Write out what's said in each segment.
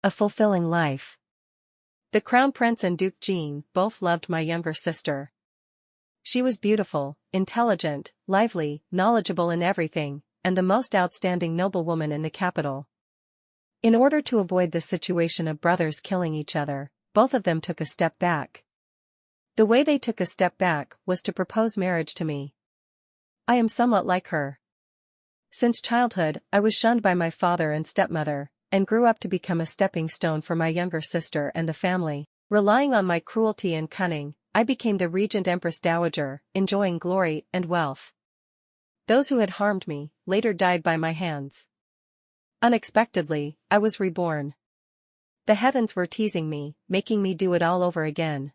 A fulfilling life. The Crown Prince and Duke Jean both loved my younger sister. She was beautiful, intelligent, lively, knowledgeable in everything, and the most outstanding noblewoman in the capital. In order to avoid the situation of brothers killing each other, both of them took a step back. The way they took a step back was to propose marriage to me. I am somewhat like her. Since childhood, I was shunned by my father and stepmother, and grew up to become a stepping stone for my younger sister and the family. Relying on my cruelty and cunning, I became the regent Empress Dowager, enjoying glory and wealth. Those who had harmed me later died by my hands. Unexpectedly, I was reborn. The heavens were teasing me, making me do it all over again.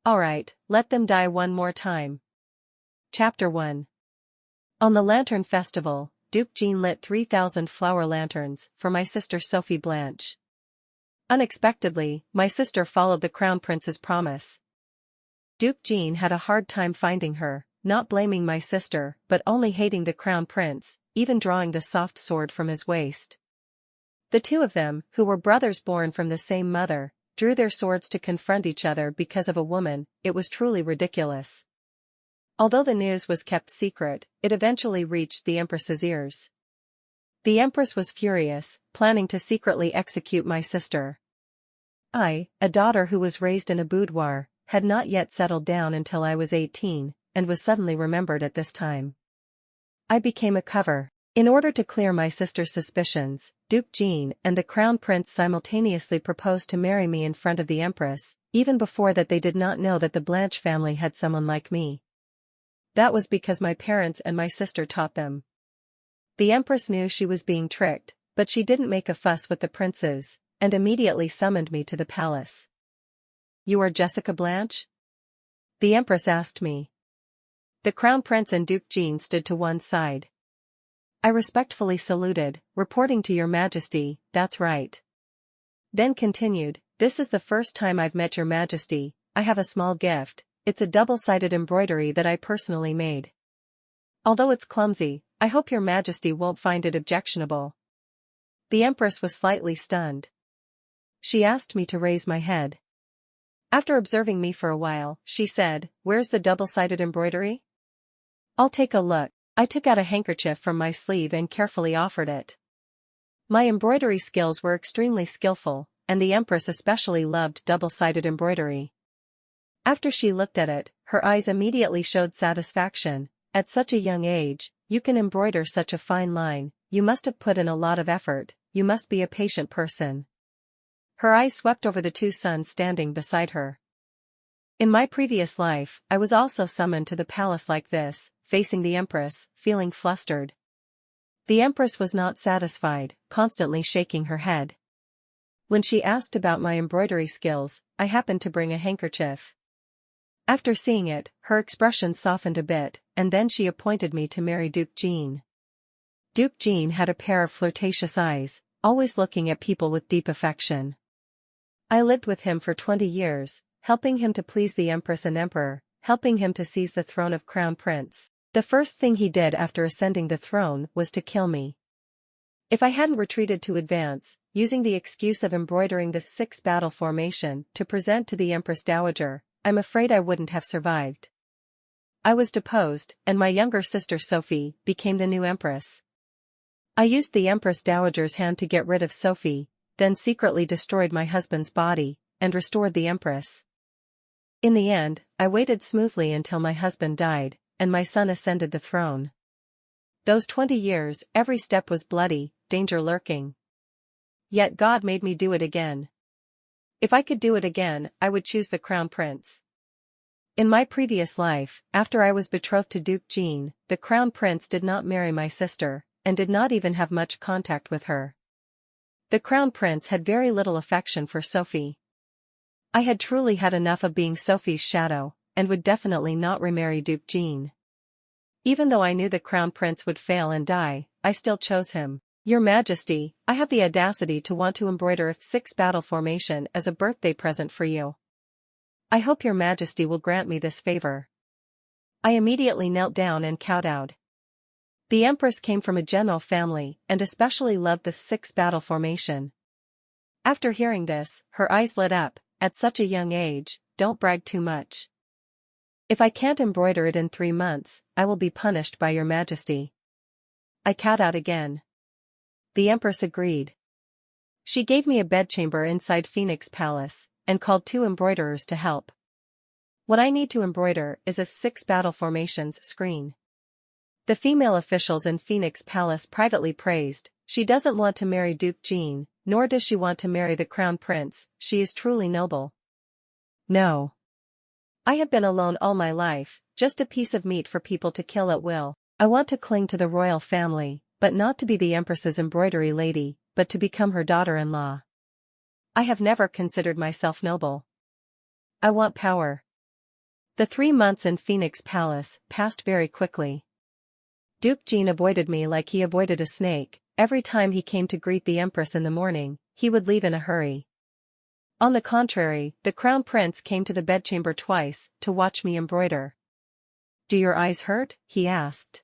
Alright, let them die one more time. Chapter 1. On the Lantern Festival, Duke Jean lit 3,000 flower lanterns for my sister Sophie Blanche. Unexpectedly, my sister followed the Crown Prince's promise. Duke Jean had a hard time finding her, not blaming my sister but only hating the Crown Prince, even drawing the soft sword from his waist. The two of them, who were brothers born from the same mother, drew their swords to confront each other because of a woman. It was truly ridiculous. Although the news was kept secret, it eventually reached the Empress's ears. The Empress was furious, planning to secretly execute my sister. I, a daughter who was raised in a boudoir, had not yet settled down until I was 18, and was suddenly remembered at this time. I became a cover. In order to clear my sister's suspicions, Duke Jean and the Crown Prince simultaneously proposed to marry me in front of the Empress. Even before that they did not know that the Blanche family had someone like me. That was because my parents and my sister taught them. The Empress knew she was being tricked, but she didn't make a fuss with the princes, and immediately summoned me to the palace. "You are Jessica Blanche?" the Empress asked me. The Crown Prince and Duke Jean stood to one side. I respectfully saluted, "Reporting to your Majesty, that's right." Then continued, "This is the first time I've met your Majesty. I have a small gift. It's a double-sided embroidery that I personally made. Although it's clumsy, I hope your Majesty won't find it objectionable." The Empress was slightly stunned. She asked me to raise my head. After observing me for a while, she said, "Where's the double-sided embroidery?" "I'll take a look." I took out a handkerchief from my sleeve and carefully offered it. My embroidery skills were extremely skillful, and the Empress especially loved double-sided embroidery. After she looked at it, her eyes immediately showed satisfaction. "At such a young age, you can embroider such a fine line. You must have put in a lot of effort. You must be a patient person." Her eyes swept over the two sons standing beside her. In my previous life, I was also summoned to the palace like this, facing the Empress, feeling flustered. The Empress was not satisfied, constantly shaking her head. When she asked about my embroidery skills, I happened to bring a handkerchief. After seeing it, her expression softened a bit, and then she appointed me to marry Duke Jean. Duke Jean had a pair of flirtatious eyes, always looking at people with deep affection. I lived with him for 20 years, helping him to please the Empress and Emperor, helping him to seize the throne of Crown Prince. The first thing he did after ascending the throne was to kill me. If I hadn't retreated to advance, using the excuse of embroidering the 6 battle formation to present to the Empress Dowager, I'm afraid I wouldn't have survived. I was deposed, and my younger sister Sophie became the new Empress. I used the Empress Dowager's hand to get rid of Sophie, then secretly destroyed my husband's body, and restored the Empress. In the end, I waited smoothly until my husband died, and my son ascended the throne. Those 20 years, every step was bloody, danger lurking. Yet God made me do it again. If I could do it again, I would choose the Crown Prince. In my previous life, after I was betrothed to Duke Jean, the Crown Prince did not marry my sister, and did not even have much contact with her. The Crown Prince had very little affection for Sophie. I had truly had enough of being Sophie's shadow, and would definitely not remarry Duke Jean. Even though I knew the Crown Prince would fail and die, I still chose him. "Your Majesty, I have the audacity to want to embroider a 6 battle formation as a birthday present for you. I hope your Majesty will grant me this favor." I immediately knelt down and kowtowed. The Empress came from a general family and especially loved the 6 battle formation. After hearing this, her eyes lit up. At such a young age, don't brag too much. If I can't embroider it in 3 months, I will be punished by your majesty. I cowed out again. The Empress agreed. She gave me a bedchamber inside Phoenix Palace, and called 2 embroiderers to help. What I need to embroider is a 6 battle formations screen. The female officials in Phoenix Palace privately praised, she doesn't want to marry Duke Jean, nor does she want to marry the crown prince, she is truly noble. No. I have been alone all my life, just a piece of meat for people to kill at will. I want to cling to the royal family, but not to be the Empress's embroidery lady, but to become her daughter-in-law. I have never considered myself noble. I want power. The 3 months in Phoenix Palace passed very quickly. Duke Jean avoided me like he avoided a snake. Every time he came to greet the Empress in the morning, he would leave in a hurry. On the contrary, the crown prince came to the bedchamber twice to watch me embroider. Do your eyes hurt? He asked.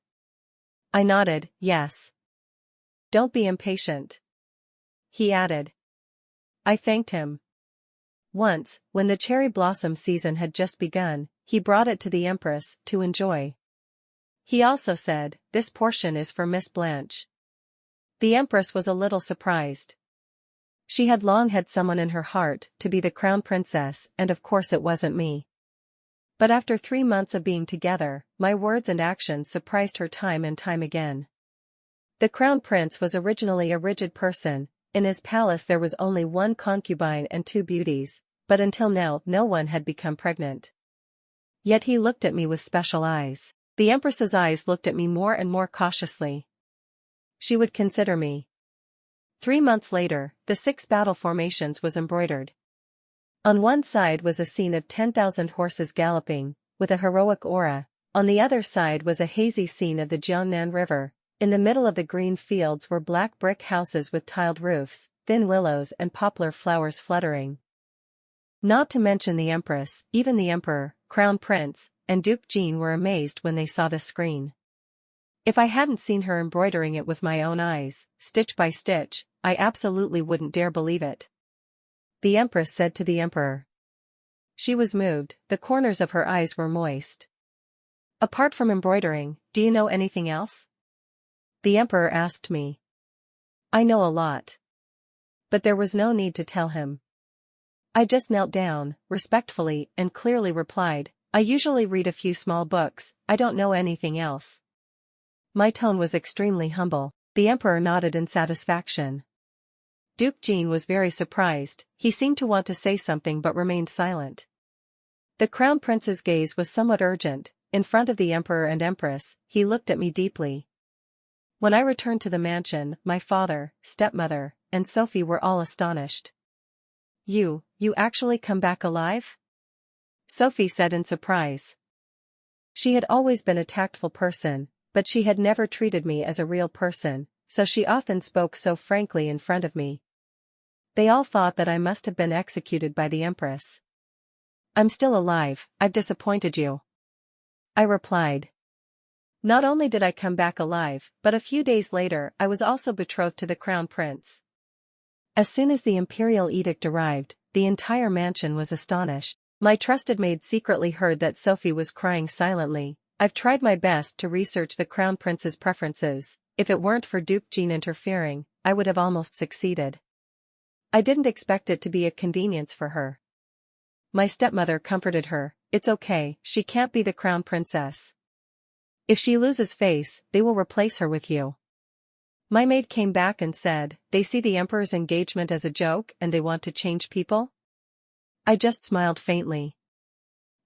I nodded, yes. Don't be impatient. He added. I thanked him. Once, when the cherry blossom season had just begun, he brought it to the Empress to enjoy. He also said, this portion is for Miss Blanche. The Empress was a little surprised. She had long had someone in her heart to be the crown princess, and of course it wasn't me. But after 3 months of being together, my words and actions surprised her time and time again. The crown prince was originally a rigid person. In his palace there was only 1 concubine and 2 beauties, but until now no one had become pregnant. Yet he looked at me with special eyes. The Empress's eyes looked at me more and more cautiously. She would consider me. 3 months later, the 6 battle formations was embroidered. On one side was a scene of 10,000 horses galloping, with a heroic aura. On the other side was a hazy scene of the Jiangnan River. In the middle of the green fields were black brick houses with tiled roofs, thin willows and poplar flowers fluttering. Not to mention the Empress, even the Emperor, Crown Prince, and Duke Jean were amazed when they saw the screen. If I hadn't seen her embroidering it with my own eyes, stitch by stitch, I absolutely wouldn't dare believe it. The Empress said to the Emperor. She was moved, the corners of her eyes were moist. Apart from embroidering, do you know anything else? The Emperor asked me. I know a lot. But there was no need to tell him. I just knelt down, respectfully and clearly replied, I usually read a few small books, I don't know anything else. My tone was extremely humble. The Emperor nodded in satisfaction. Duke Jean was very surprised, he seemed to want to say something but remained silent. The Crown Prince's gaze was somewhat urgent. In front of the Emperor and Empress, he looked at me deeply. When I returned to the mansion, my father, stepmother, and Sophie were all astonished. You actually come back alive? Sophie said in surprise. She had always been a tactful person, but she had never treated me as a real person, so she often spoke so frankly in front of me. They all thought that I must have been executed by the Empress. I'm still alive, I've disappointed you. I replied. Not only did I come back alive, but a few days later I was also betrothed to the Crown Prince. As soon as the imperial edict arrived, the entire mansion was astonished. My trusted maid secretly heard that Sophie was crying silently. I've tried my best to research the Crown Prince's preferences. If it weren't for Duke Jean interfering, I would have almost succeeded. I didn't expect it to be a convenience for her. My stepmother comforted her. It's okay, she can't be the Crown Princess. If she loses face, they will replace her with you. My maid came back and said, they see the Emperor's engagement as a joke and they want to change people? I just smiled faintly.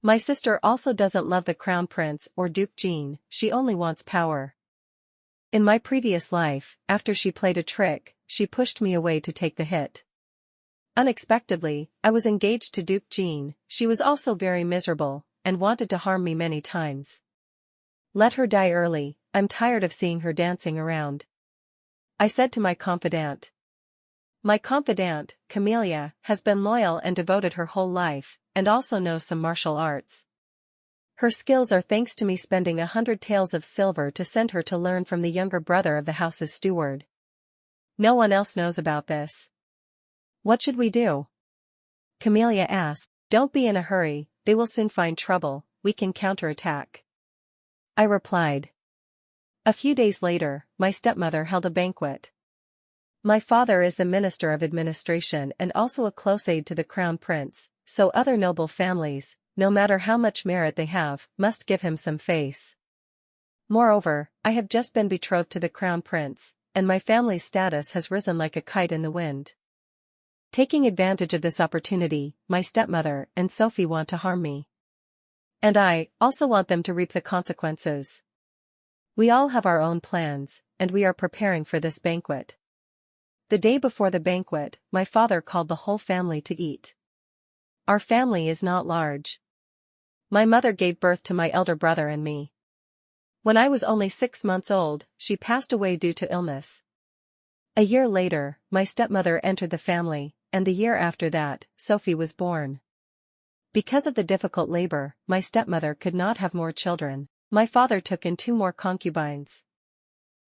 My sister also doesn't love the Crown Prince or Duke Jean, she only wants power. In my previous life, after she played a trick, she pushed me away to take the hit. Unexpectedly, I was engaged to Duke Jean. She was also very miserable, and wanted to harm me many times. Let her die early, I'm tired of seeing her dancing around. I said to my confidant. My confidant, Camellia, has been loyal and devoted her whole life, and also knows some martial arts. Her skills are thanks to me spending 100 taels of silver to send her to learn from the younger brother of the house's steward. No one else knows about this. What should we do? Camellia asked. Don't be in a hurry, they will soon find trouble, we can counterattack. I replied. A few days later, my stepmother held a banquet. My father is the Minister of Administration and also a close aide to the Crown Prince, so other noble families, no matter how much merit they have, must give him some face. Moreover, I have just been betrothed to the Crown Prince, and my family's status has risen like a kite in the wind. Taking advantage of this opportunity, my stepmother and Sophie want to harm me. And I also want them to reap the consequences. We all have our own plans, and we are preparing for this banquet. The day before the banquet, my father called the whole family to eat. Our family is not large. My mother gave birth to my elder brother and me. When I was only 6 months old, she passed away due to illness. A year later, my stepmother entered the family, and the year after that, Sophie was born. Because of the difficult labor, my stepmother could not have more children. My father took in 2 more concubines.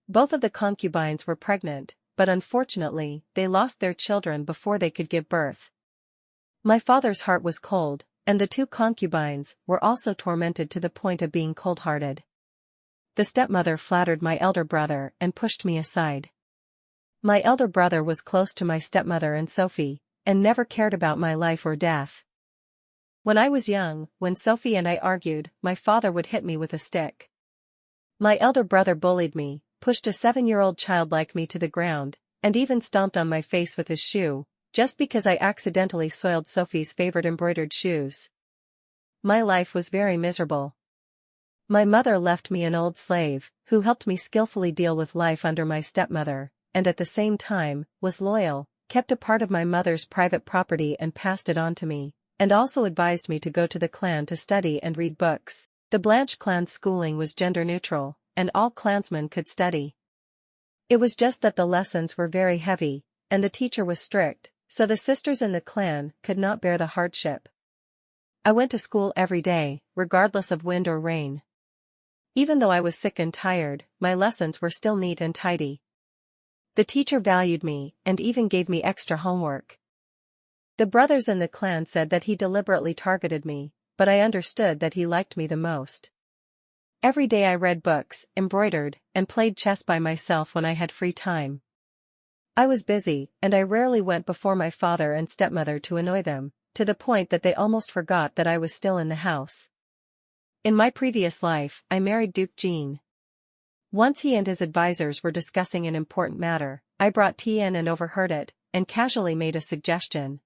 Both of the concubines were pregnant, but unfortunately, they lost their children before they could give birth. My father's heart was cold, and the 2 concubines were also tormented to the point of being cold-hearted. The stepmother flattered my elder brother and pushed me aside. My elder brother was close to my stepmother and Sophie, and never cared about my life or death. When I was young, when Sophie and I argued, my father would hit me with a stick. My elder brother bullied me, pushed a 7-year-old child like me to the ground, and even stomped on my face with his shoe, just because I accidentally soiled Sophie's favorite embroidered shoes. My life was very miserable. My mother left me an old slave, who helped me skillfully deal with life under my stepmother, and at the same time, was loyal, kept a part of my mother's private property and passed it on to me, and also advised me to go to the clan to study and read books. The Blanche clan's schooling was gender-neutral, and all clansmen could study. It was just that the lessons were very heavy, and the teacher was strict, so the sisters in the clan could not bear the hardship. I went to school every day, regardless of wind or rain. Even though I was sick and tired, my lessons were still neat and tidy. The teacher valued me, and even gave me extra homework. The brothers in the clan said that he deliberately targeted me, but I understood that he liked me the most. Every day I read books, embroidered, and played chess by myself when I had free time. I was busy, and I rarely went before my father and stepmother to annoy them, to the point that they almost forgot that I was still in the house. In my previous life, I married Duke Jean. Once he and his advisors were discussing an important matter, I brought tea in and overheard it, and casually made a suggestion.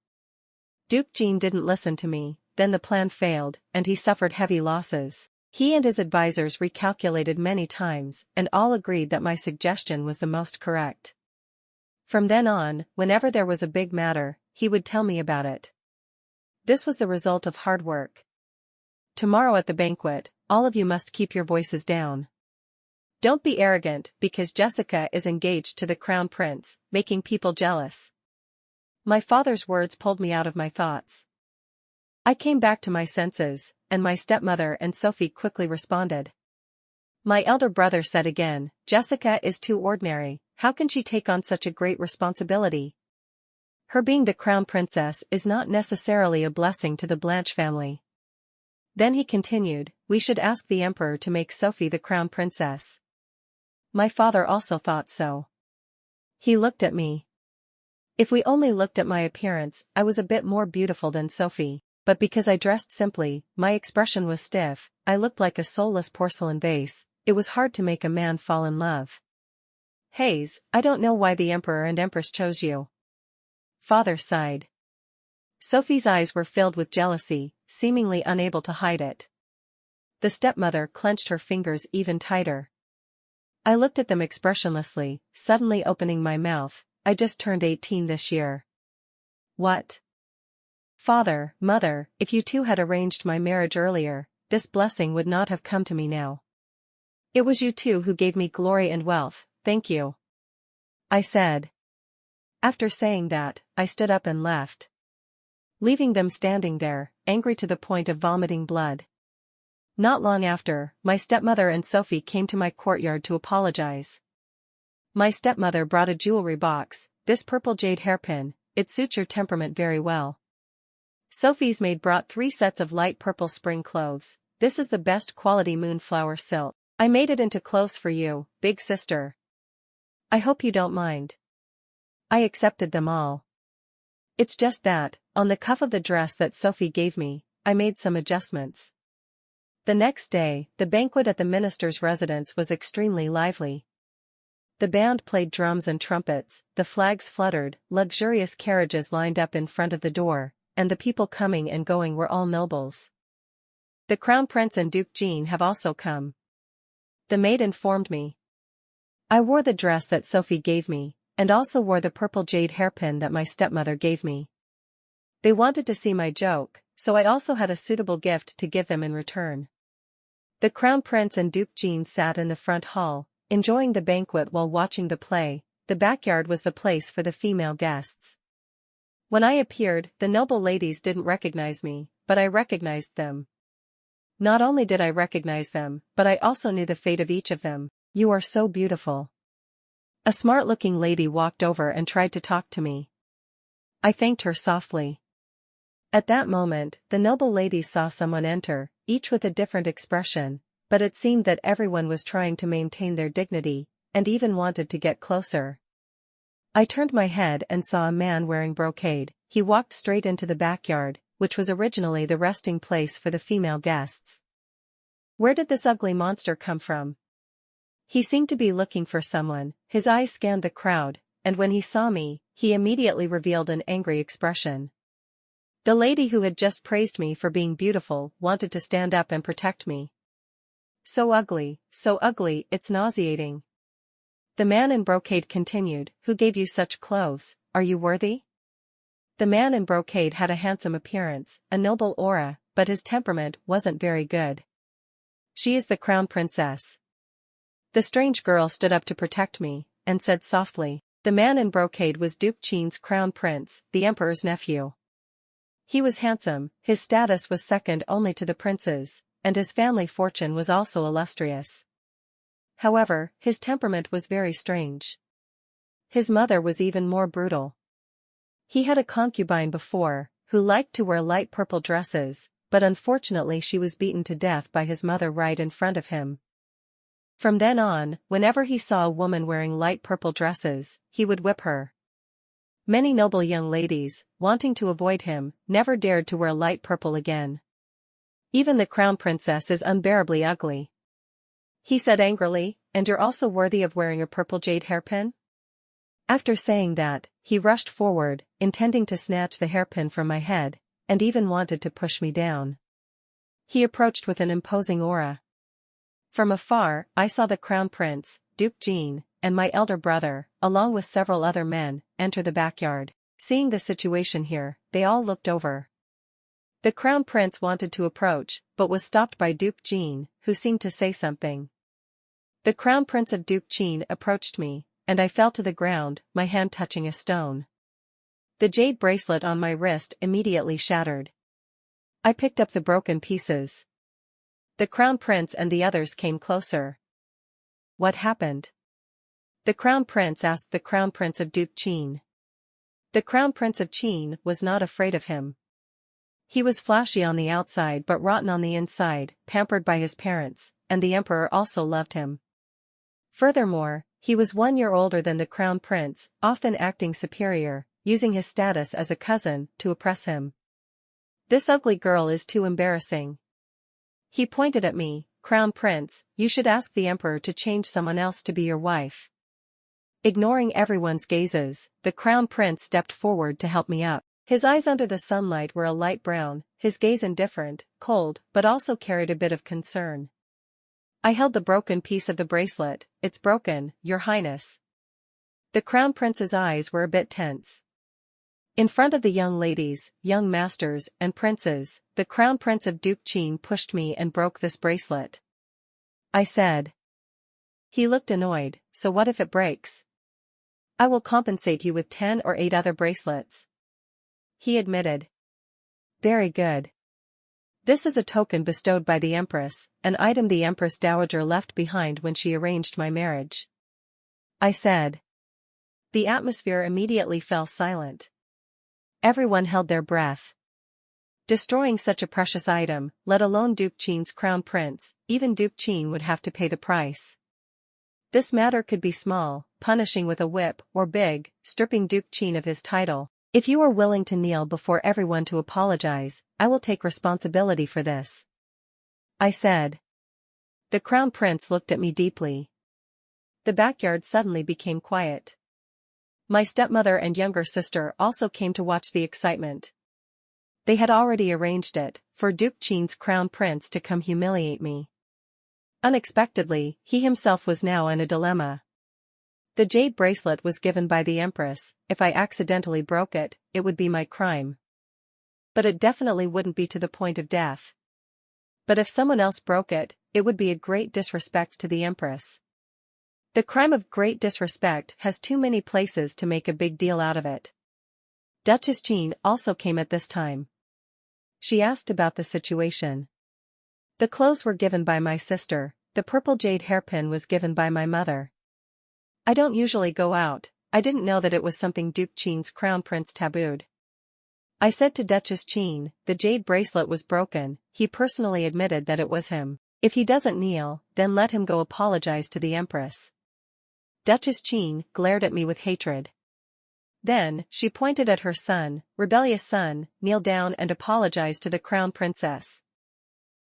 Duke Jean didn't listen to me, then the plan failed, and he suffered heavy losses. He and his advisors recalculated many times, and all agreed that my suggestion was the most correct. From then on, whenever there was a big matter, he would tell me about it. This was the result of hard work. Tomorrow at the banquet, all of you must keep your voices down. Don't be arrogant, because Jessica is engaged to the Crown Prince, making people jealous. My father's words pulled me out of my thoughts. I came back to my senses, and my stepmother and Sophie quickly responded. My elder brother said again, Jessica is too ordinary, how can she take on such a great responsibility? Her being the crown princess is not necessarily a blessing to the Blanche family. Then he continued, we should ask the emperor to make Sophie the crown princess. My father also thought so. He looked at me. If we only looked at my appearance, I was a bit more beautiful than Sophie. But because I dressed simply, my expression was stiff, I looked like a soulless porcelain vase, it was hard to make a man fall in love. Hayes, I don't know why the emperor and empress chose you. Father sighed. Sophie's eyes were filled with jealousy, seemingly unable to hide it. The stepmother clenched her fingers even tighter. I looked at them expressionlessly, suddenly opening my mouth, I just turned 18 this year. What? Father, mother, if you two had arranged my marriage earlier, this blessing would not have come to me now. It was you two who gave me glory and wealth, thank you. I said. After saying that, I stood up and left. Leaving them standing there, angry to the point of vomiting blood. Not long after, my stepmother and Sophie came to my courtyard to apologize. My stepmother brought a jewelry box, this purple jade hairpin, it suits your temperament very well. Sophie's maid brought 3 sets of light purple spring clothes. This is the best quality moonflower silk. I made it into clothes for you, big sister. I hope you don't mind. I accepted them all. It's just that, on the cuff of the dress that Sophie gave me, I made some adjustments. The next day, the banquet at the minister's residence was extremely lively. The band played drums and trumpets, the flags fluttered, luxurious carriages lined up in front of the door, and the people coming and going were all nobles. The Crown Prince and Duke Jean have also come. The maid informed me. I wore the dress that Sophie gave me, and also wore the purple jade hairpin that my stepmother gave me. They wanted to see my joke, so I also had a suitable gift to give them in return. The Crown Prince and Duke Jean sat in the front hall, enjoying the banquet while watching the play. The backyard was the place for the female guests. When I appeared, the noble ladies didn't recognize me, but I recognized them. Not only did I recognize them, but I also knew the fate of each of them. You are so beautiful. A smart-looking lady walked over and tried to talk to me. I thanked her softly. At that moment, the noble ladies saw someone enter, each with a different expression, but it seemed that everyone was trying to maintain their dignity, and even wanted to get closer. I turned my head and saw a man wearing brocade. He walked straight into the backyard, which was originally the resting place for the female guests. Where did this ugly monster come from? He seemed to be looking for someone. His eyes scanned the crowd, and when he saw me, he immediately revealed an angry expression. The lady who had just praised me for being beautiful wanted to stand up and protect me. So ugly, it's nauseating. The man in brocade continued, who gave you such clothes, are you worthy? The man in brocade had a handsome appearance, a noble aura, but his temperament wasn't very good. She is the crown princess. The strange girl stood up to protect me, and said softly, the man in brocade was Duke Jean's crown prince, the emperor's nephew. He was handsome, his status was second only to the prince's, and his family fortune was also illustrious. However, his temperament was very strange. His mother was even more brutal. He had a concubine before, who liked to wear light purple dresses, but unfortunately she was beaten to death by his mother right in front of him. From then on, whenever he saw a woman wearing light purple dresses, he would whip her. Many noble young ladies, wanting to avoid him, never dared to wear light purple again. Even the crown princess is unbearably ugly. He said angrily, and you're also worthy of wearing a purple jade hairpin? After saying that, he rushed forward, intending to snatch the hairpin from my head, and even wanted to push me down. He approached with an imposing aura. From afar, I saw the crown prince, Duke Jean, and my elder brother, along with several other men, enter the backyard. Seeing the situation here, they all looked over. The crown prince wanted to approach, but was stopped by Duke Jean, who seemed to say something. The crown prince of Duke Jean approached me, and I fell to the ground, my hand touching a stone. The jade bracelet on my wrist immediately shattered. I picked up the broken pieces. The crown prince and the others came closer. What happened? The crown prince asked the crown prince of Duke Jean. The crown prince of Jean was not afraid of him. He was flashy on the outside but rotten on the inside, pampered by his parents, and the emperor also loved him. Furthermore, he was 1 year older than the crown prince, often acting superior, using his status as a cousin to oppress him. This ugly girl is too embarrassing. He pointed at me, Crown Prince, you should ask the emperor to change someone else to be your wife. Ignoring everyone's gazes, the crown prince stepped forward to help me up. His eyes under the sunlight were a light brown, his gaze indifferent, cold, but also carried a bit of concern. I held the broken piece of the bracelet. It's broken, Your Highness. The crown prince's eyes were a bit tense. In front of the young ladies, young masters, and princes, the crown prince of Duke Jean pushed me and broke this bracelet. I said. He looked annoyed, so what if it breaks? I will compensate you with 10 or 8 other bracelets. He admitted. Very good. This is a token bestowed by the Empress, an item the Empress Dowager left behind when she arranged my marriage. I said. The atmosphere immediately fell silent. Everyone held their breath. Destroying such a precious item, let alone Duke Qin's crown prince, even Duke Qin would have to pay the price. This matter could be small, punishing with a whip, or big, stripping Duke Qin of his title. If you are willing to kneel before everyone to apologize, I will take responsibility for this, I said. The crown prince looked at me deeply. The backyard suddenly became quiet. My stepmother and younger sister also came to watch the excitement. They had already arranged it, for Duke Qin's crown prince to come humiliate me. Unexpectedly, he himself was now in a dilemma. The jade bracelet was given by the Empress. If I accidentally broke it, it would be my crime. But it definitely wouldn't be to the point of death. But if someone else broke it, it would be a great disrespect to the Empress. The crime of great disrespect has too many places to make a big deal out of it. Duchess Jean also came at this time. She asked about the situation. The clothes were given by my sister, the purple jade hairpin was given by my mother. I don't usually go out, I didn't know that it was something Duke Qin's crown prince tabooed. I said to Duchess Qin, the jade bracelet was broken, he personally admitted that it was him. If he doesn't kneel, then let him go apologize to the Empress. Duchess Qin glared at me with hatred. Then, she pointed at her son, rebellious son, kneel down and apologize to the crown princess.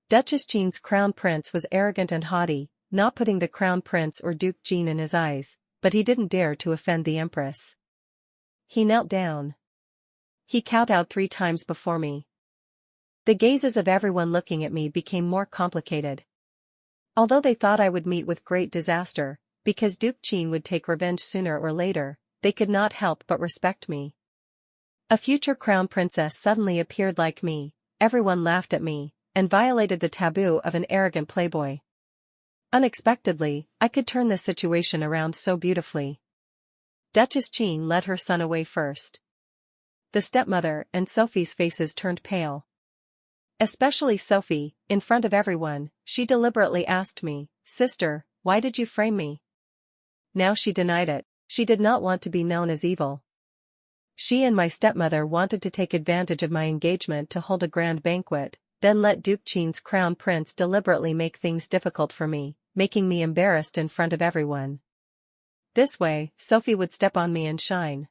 Duchess Qin's crown prince was arrogant and haughty, not putting the crown prince or Duke Qin in his eyes, but he didn't dare to offend the Empress. He knelt down. He kowtowed 3 times before me. The gazes of everyone looking at me became more complicated. Although they thought I would meet with great disaster, because Duke Qin would take revenge sooner or later, they could not help but respect me. A future crown princess suddenly appeared like me, everyone laughed at me, and violated the taboo of an arrogant playboy. Unexpectedly, I could turn the situation around so beautifully. Duchess Qin led her son away first. The stepmother and Sophie's faces turned pale. Especially Sophie, in front of everyone, she deliberately asked me, "Sister, why did you frame me?" Now she denied it, she did not want to be known as evil. She and my stepmother wanted to take advantage of my engagement to hold a grand banquet, then let Duke Qin's crown prince deliberately make things difficult for me, making me embarrassed in front of everyone. This way, Sophie would step on me and shine.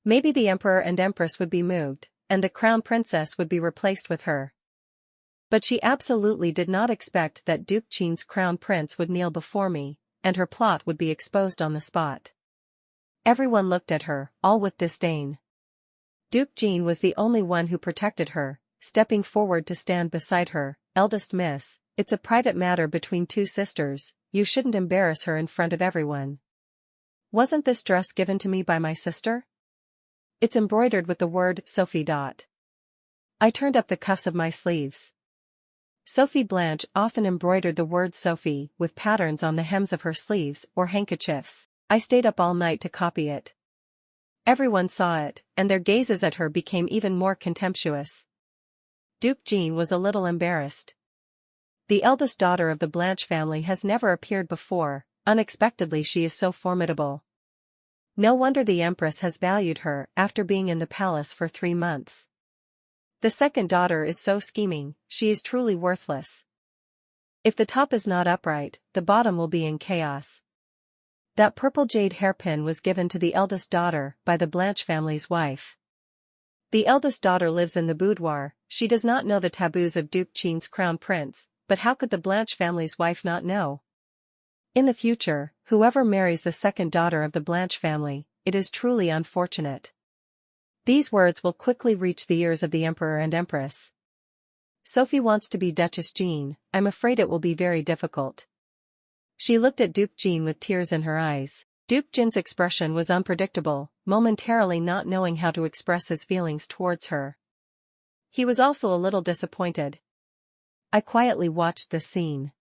Maybe the emperor and empress would be moved, and the crown princess would be replaced with her. But she absolutely did not expect that Duke Qin's crown prince would kneel before me, and her plot would be exposed on the spot. Everyone looked at her, all with disdain. Duke Qin was the only one who protected her, stepping forward to stand beside her. "Eldest miss, it's a private matter between 2 sisters, you shouldn't embarrass her in front of everyone. Wasn't this dress given to me by my sister? It's embroidered with the word Sophie. I turned up the cuffs of my sleeves. Sophie Blanche often embroidered the word Sophie with patterns on the hems of her sleeves or handkerchiefs. I stayed up all night to copy it. Everyone saw it, and their gazes at her became even more contemptuous. Duke Qin was a little embarrassed. The eldest daughter of the Blanche family has never appeared before, unexpectedly she is so formidable. No wonder the Empress has valued her after being in the palace for 3 months. The second daughter is so scheming, she is truly worthless. If the top is not upright, the bottom will be in chaos. That purple jade hairpin was given to the eldest daughter by the Blanche family's wife. The eldest daughter lives in the boudoir, she does not know the taboos of Duke Qin's crown prince, but how could the Blanche family's wife not know? In the future, whoever marries the second daughter of the Blanche family, it is truly unfortunate. These words will quickly reach the ears of the emperor and empress. Sophie wants to be Duchess Jean, I'm afraid it will be very difficult. She looked at Duke Jean with tears in her eyes. Duke Jin's expression was unpredictable, momentarily not knowing how to express his feelings towards her. He was also a little disappointed. I quietly watched this scene.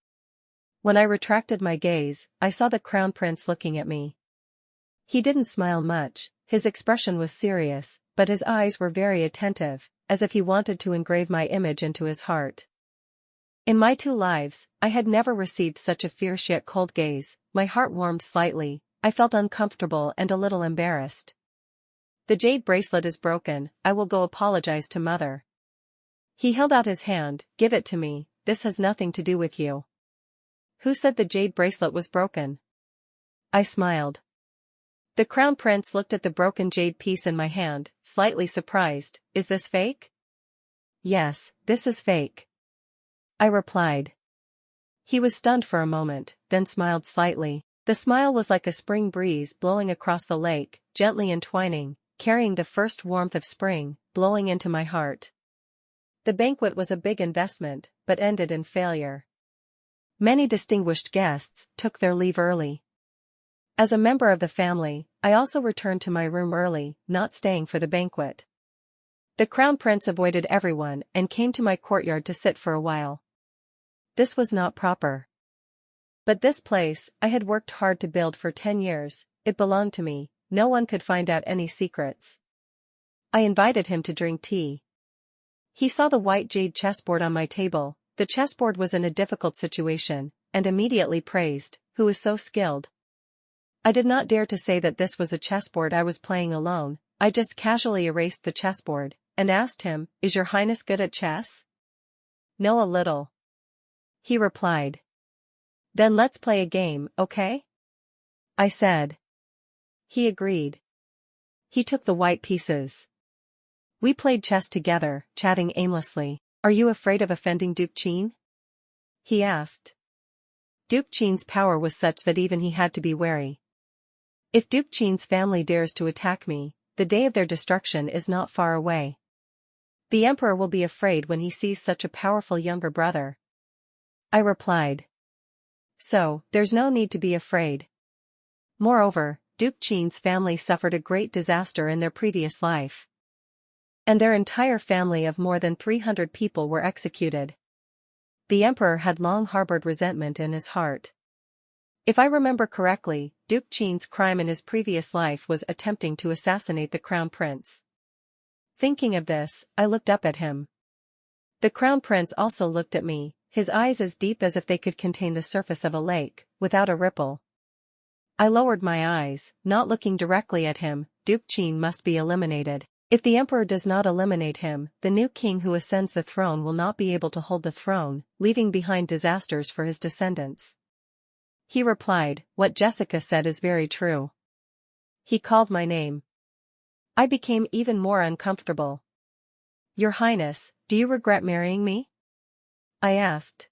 When I retracted my gaze, I saw the crown prince looking at me. He didn't smile much, his expression was serious, but his eyes were very attentive, as if he wanted to engrave my image into his heart. In my 2 lives, I had never received such a fierce yet cold gaze. My heart warmed slightly, I felt uncomfortable and a little embarrassed. The jade bracelet is broken, I will go apologize to mother. He held out his hand, give it to me, this has nothing to do with you. Who said the jade bracelet was broken? I smiled. The crown prince looked at the broken jade piece in my hand, slightly surprised, is this fake? Yes, this is fake. I replied. He was stunned for a moment, then smiled slightly. The smile was like a spring breeze blowing across the lake, gently entwining, carrying the first warmth of spring, blowing into my heart. The banquet was a big investment, but ended in failure. Many distinguished guests took their leave early. As a member of the family, I also returned to my room early, not staying for the banquet. The crown prince avoided everyone and came to my courtyard to sit for a while. This was not proper. But this place, I had worked hard to build for 10 years, it belonged to me, no one could find out any secrets. I invited him to drink tea. He saw the white jade chessboard on my table, the chessboard was in a difficult situation, and immediately praised, who is so skilled? I did not dare to say that this was a chessboard I was playing alone, I just casually erased the chessboard, and asked him, is your highness good at chess? No, a little. He replied. Then let's play a game, okay? I said. He agreed. He took the white pieces. We played chess together, chatting aimlessly. Are you afraid of offending Duke Qin? He asked. Duke Qin's power was such that even he had to be wary. If Duke Qin's family dares to attack me, the day of their destruction is not far away. The emperor will be afraid when he sees such a powerful younger brother. I replied. So, there's no need to be afraid. Moreover, Duke Qin's family suffered a great disaster in their previous life. And their entire family of more than 300 people were executed. The emperor had long harbored resentment in his heart. If I remember correctly, Duke Qin's crime in his previous life was attempting to assassinate the crown prince. Thinking of this, I looked up at him. The crown prince also looked at me, his eyes as deep as if they could contain the surface of a lake, without a ripple. I lowered my eyes, not looking directly at him. Duke Qin must be eliminated. If the emperor does not eliminate him, the new king who ascends the throne will not be able to hold the throne, leaving behind disasters for his descendants. He replied, what Jessica said is very true. He called my name. I became even more uncomfortable. Your Highness, do you regret marrying me? I asked.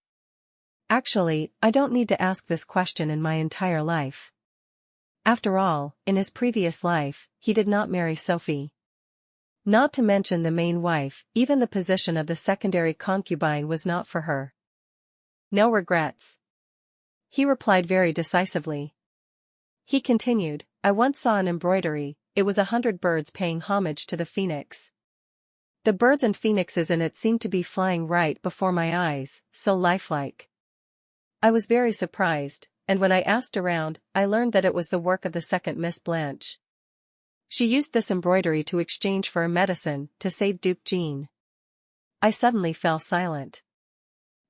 Actually, I don't need to ask this question in my entire life. After all, in his previous life, he did not marry Sophie. Not to mention the main wife, even the position of the secondary concubine was not for her. No regrets. He replied very decisively. He continued, I once saw an embroidery, it was 100 birds paying homage to the phoenix. The birds and phoenixes in it seemed to be flying right before my eyes, so lifelike. I was very surprised, and when I asked around, I learned that it was the work of the second Miss Blanche. She used this embroidery to exchange for a medicine to save Duke Qin. I suddenly fell silent.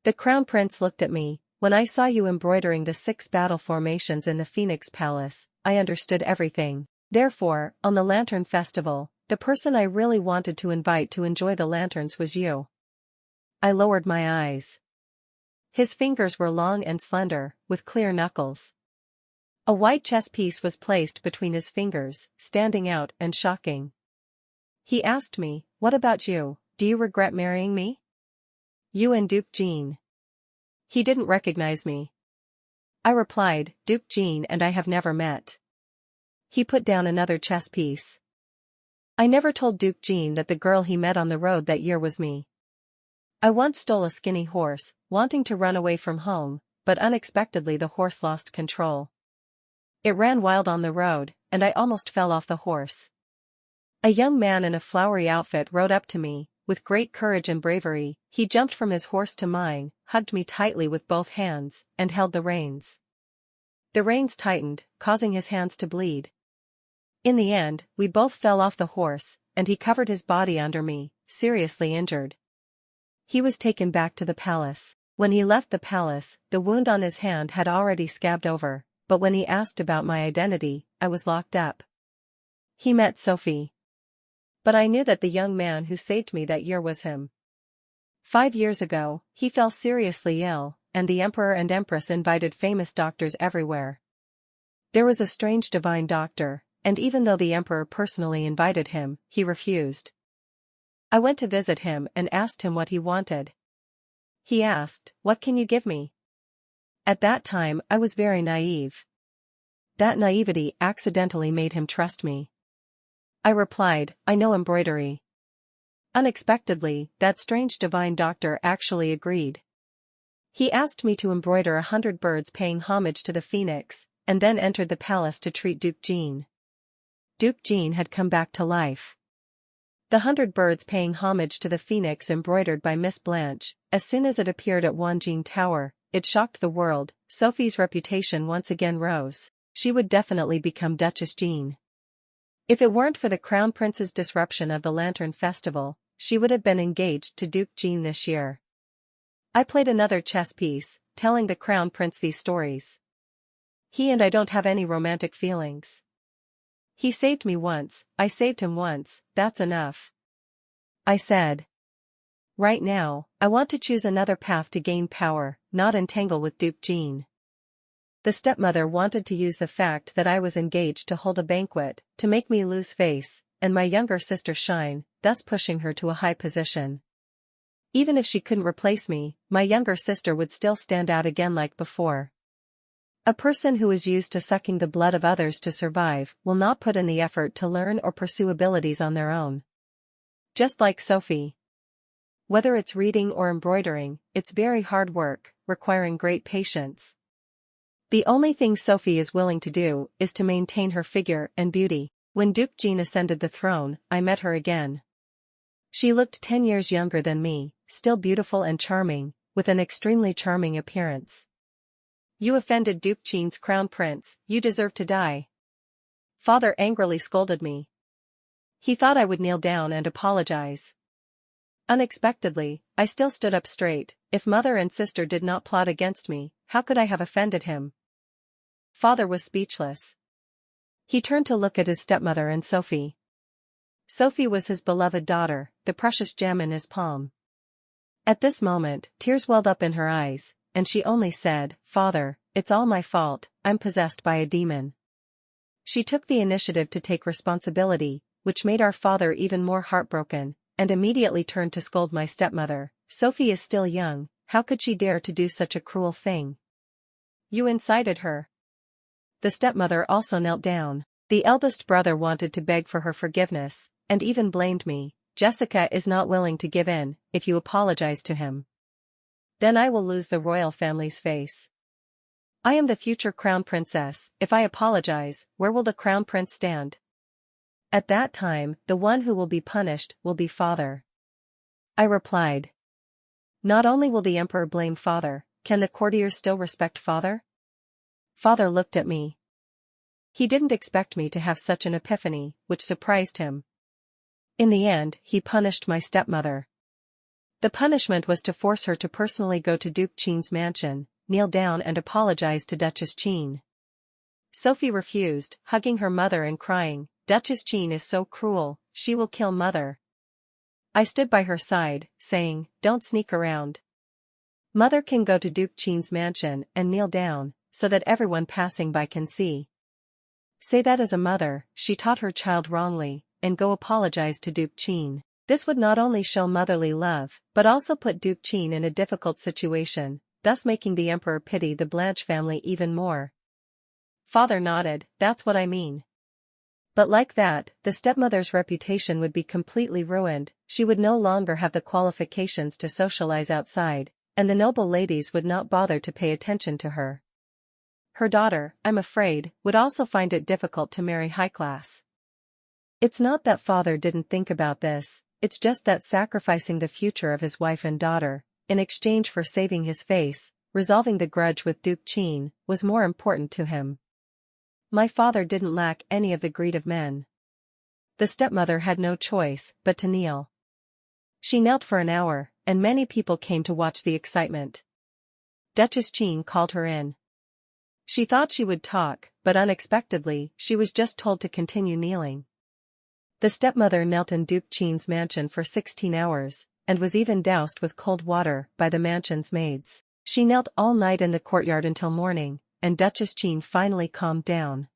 The crown prince looked at me. When I saw you embroidering the 6 battle formations in the Phoenix Palace, I understood everything. Therefore, on the Lantern Festival, the person I really wanted to invite to enjoy the lanterns was you. I lowered my eyes. His fingers were long and slender, with clear knuckles. A white chess piece was placed between his fingers, standing out and shocking. He asked me, what about you, do you regret marrying me? You and Duke Qin. He didn't recognize me. I replied, Duke Qin and I have never met. He put down another chess piece. I never told Duke Qin that the girl he met on the road that year was me. I once stole a skinny horse, wanting to run away from home, but unexpectedly the horse lost control. It ran wild on the road, and I almost fell off the horse. A young man in a flowery outfit rode up to me, with great courage and bravery. He jumped from his horse to mine, hugged me tightly with both hands, and held the reins. The reins tightened, causing his hands to bleed. In the end, we both fell off the horse, and he covered his body under me, seriously injured. He was taken back to the palace. When he left the palace, the wound on his hand had already scabbed over, but when he asked about my identity, I was locked up. He met Sophie. But I knew that the young man who saved me that year was him. 5 years ago, he fell seriously ill, and the emperor and empress invited famous doctors everywhere. There was a strange divine doctor, and even though the emperor personally invited him, he refused. I went to visit him and asked him what he wanted. He asked, "What can you give me?" At that time I was very naive. That naivety accidentally made him trust me. I replied, "I know embroidery." Unexpectedly, that strange divine doctor actually agreed. He asked me to embroider 100 birds paying homage to the phoenix, and then entered the palace to treat Duke Jean. Duke Jean had come back to life. The 100 birds paying homage to the phoenix embroidered by Miss Blanche, as soon as it appeared at Wanjin Tower, it shocked the world. Sophie's reputation once again rose. She would definitely become Duchess Jean. If it weren't for the Crown Prince's disruption of the Lantern Festival, she would have been engaged to Duke Jean this year. I played another chess piece, telling the Crown Prince these stories. He and I don't have any romantic feelings. He saved me once, I saved him once, that's enough. I said. Right now, I want to choose another path to gain power, not entangle with Duke Jean. The stepmother wanted to use the fact that I was engaged to hold a banquet, to make me lose face, and my younger sister shine, thus pushing her to a high position. Even if she couldn't replace me, my younger sister would still stand out again like before. A person who is used to sucking the blood of others to survive will not put in the effort to learn or pursue abilities on their own. Just like Sophie. Whether it's reading or embroidering, it's very hard work, requiring great patience. The only thing Sophie is willing to do is to maintain her figure and beauty. When Duke Jean ascended the throne, I met her again. She looked 10 years younger than me, still beautiful and charming, with an extremely charming appearance. You offended Duke Jean's crown prince, you deserve to die. Father angrily scolded me. He thought I would kneel down and apologize. Unexpectedly, I still stood up straight. If mother and sister did not plot against me, how could I have offended him? Father was speechless. He turned to look at his stepmother and Sophie. Sophie was his beloved daughter, the precious gem in his palm. At this moment, tears welled up in her eyes, and she only said, "Father, it's all my fault, I'm possessed by a demon." She took the initiative to take responsibility, which made our father even more heartbroken, and immediately turned to scold my stepmother. Sophie is still young, how could she dare to do such a cruel thing? You incited her. The stepmother also knelt down. The eldest brother wanted to beg for her forgiveness, and even blamed me. Jessica is not willing to give in. If you apologize to him, then I will lose the royal family's face. I am the future crown princess. If I apologize, where will the crown prince stand? At that time, the one who will be punished will be father. I replied. Not only will the emperor blame father, can the courtiers still respect father? Father looked at me. He didn't expect me to have such an epiphany, which surprised him. In the end, he punished my stepmother. The punishment was to force her to personally go to Duke Jean's mansion, kneel down and apologize to Duchess Jean. Sophie refused, hugging her mother and crying, "Duchess Jean is so cruel, she will kill mother." I stood by her side, saying, "Don't sneak around. Mother can go to Duke Jean's mansion and kneel down, so that everyone passing by can see. Say that as a mother, she taught her child wrongly, and go apologize to Duke Jean." This would not only show motherly love, but also put Duke Jean in a difficult situation, thus making the emperor pity the Blanche family even more. Father nodded, "That's what I mean." But like that, the stepmother's reputation would be completely ruined. She would no longer have the qualifications to socialize outside, and the noble ladies would not bother to pay attention to her. Her daughter, I'm afraid, would also find it difficult to marry high class. It's not that father didn't think about this, it's just that sacrificing the future of his wife and daughter, in exchange for saving his face, resolving the grudge with Duke Jean, was more important to him. My father didn't lack any of the greed of men. The stepmother had no choice but to kneel. She knelt for an hour, and many people came to watch the excitement. Duchess Jean called her in. She thought she would talk, but unexpectedly, she was just told to continue kneeling. The stepmother knelt in Duke Jean's mansion for 16 hours, and was even doused with cold water by the mansion's maids. She knelt all night in the courtyard until morning, and Duchess Jean finally calmed down.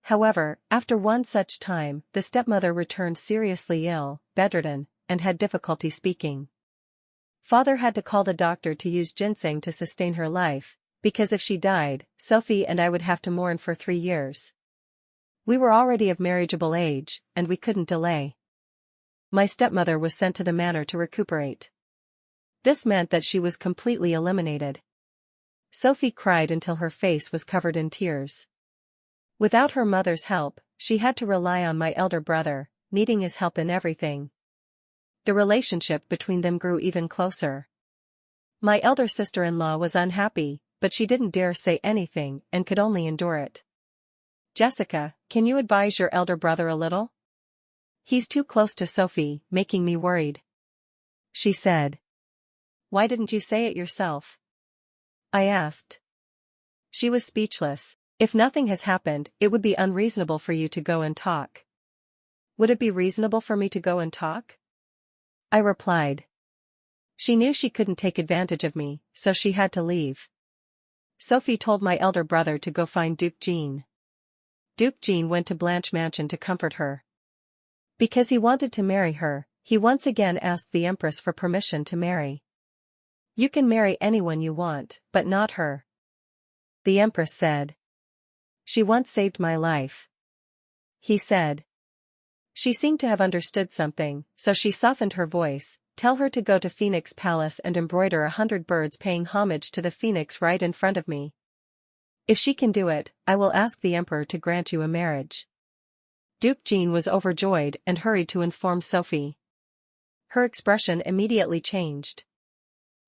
However, after one such time, the stepmother returned seriously ill, bedridden, and had difficulty speaking. Father had to call the doctor to use ginseng to sustain her life, because if she died, Sophie and I would have to mourn for 3 years. We were already of marriageable age, and we couldn't delay. My stepmother was sent to the manor to recuperate. This meant that she was completely eliminated. Sophie cried until her face was covered in tears. Without her mother's help, she had to rely on my elder brother, needing his help in everything. The relationship between them grew even closer. My elder sister-in-law was unhappy, but she didn't dare say anything and could only endure it. "Jessica, can you advise your elder brother a little? He's too close to Sophie, making me worried," she said. "Why didn't you say it yourself?" I asked. She was speechless. "If nothing has happened, it would be unreasonable for you to go and talk." "Would it be reasonable for me to go and talk?" I replied. She knew she couldn't take advantage of me, so she had to leave. Sophie told my elder brother to go find Duke Jean. Duke Jean went to Blanche Mansion to comfort her. Because he wanted to marry her, he once again asked the Empress for permission to marry. "You can marry anyone you want, but not her," the Empress said. "She once saved my life," he said. She seemed to have understood something, so she softened her voice. "Tell her to go to Phoenix Palace and embroider 100 birds paying homage to the phoenix right in front of me. If she can do it, I will ask the Emperor to grant you a marriage." Duke Jean was overjoyed and hurried to inform Sophie. Her expression immediately changed.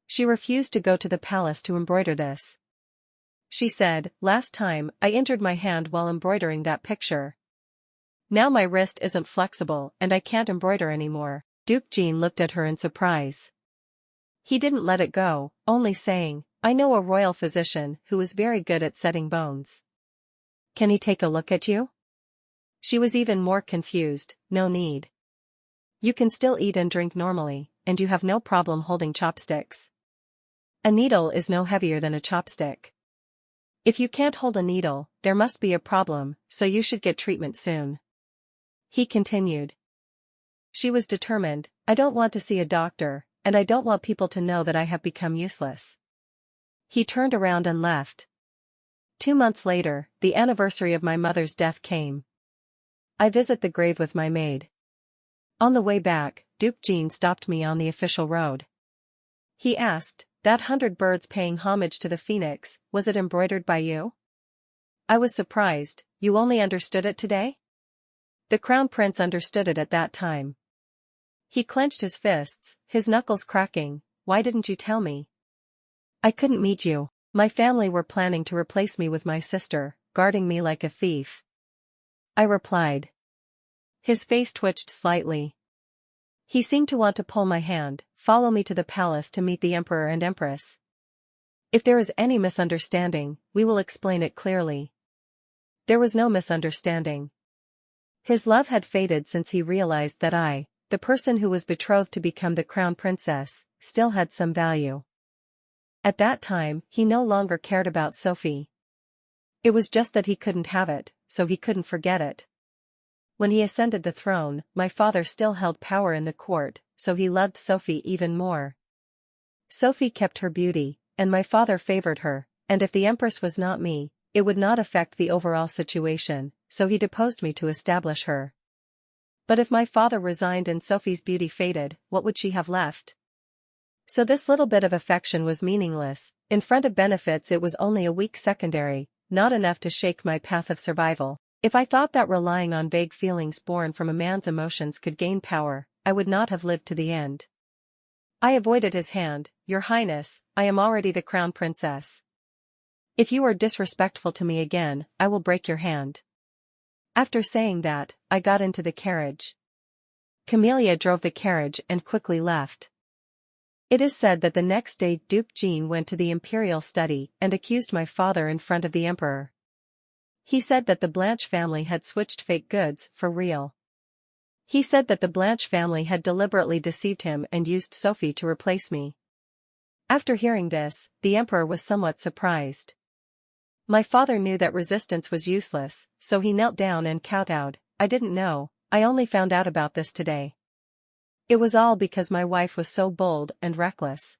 She refused to go to the palace to embroider this. She said, "Last time, I injured my hand while embroidering that picture. Now my wrist isn't flexible and I can't embroider anymore." Duke Jean looked at her in surprise. He didn't let it go, only saying, "I know a royal physician who is very good at setting bones. Can he take a look at you?" She was even more confused. "No need. You can still eat and drink normally, and you have no problem holding chopsticks. A needle is no heavier than a chopstick. If you can't hold a needle, there must be a problem, so you should get treatment soon," he continued. She was determined. "I don't want to see a doctor, and I don't want people to know that I have become useless." He turned around and left. 2 months later, the anniversary of my mother's death came. I visit the grave with my maid. On the way back, Duke Jean stopped me on the official road. He asked, "That 100 birds paying homage to the phoenix, was it embroidered by you?" I was surprised. "You only understood it today?" The Crown Prince understood it at that time. He clenched his fists, his knuckles cracking. "Why didn't you tell me? I couldn't meet you. My family were planning to replace me with my sister, guarding me like a thief," I replied. His face twitched slightly. He seemed to want to pull my hand, follow me to the palace to meet the Emperor and Empress. "If there is any misunderstanding, we will explain it clearly." There was no misunderstanding. His love had faded since he realized that I, the person who was betrothed to become the crown princess, still had some value. At that time, he no longer cared about Sophie. It was just that he couldn't have it, so he couldn't forget it. When he ascended the throne, my father still held power in the court, so he loved Sophie even more. Sophie kept her beauty, and my father favored her, and if the Empress was not me, it would not affect the overall situation, so he deposed me to establish her. But if my father resigned and Sophie's beauty faded, what would she have left? So this little bit of affection was meaningless. In front of benefits it was only a weak secondary, not enough to shake my path of survival. If I thought that relying on vague feelings born from a man's emotions could gain power, I would not have lived to the end. I avoided his hand. "Your Highness, I am already the crown princess. If you are disrespectful to me again, I will break your hand." After saying that, I got into the carriage. Camelia drove the carriage and quickly left. It is said that the next day Duke Jean went to the imperial study and accused my father in front of the emperor. He said that the Blanche family had switched fake goods for real. He said that the Blanche family had deliberately deceived him and used Sophie to replace me. After hearing this, the emperor was somewhat surprised. My father knew that resistance was useless, so he knelt down and kowtowed. I didn't know, I only found out about this today. It was all because my wife was so bold and reckless.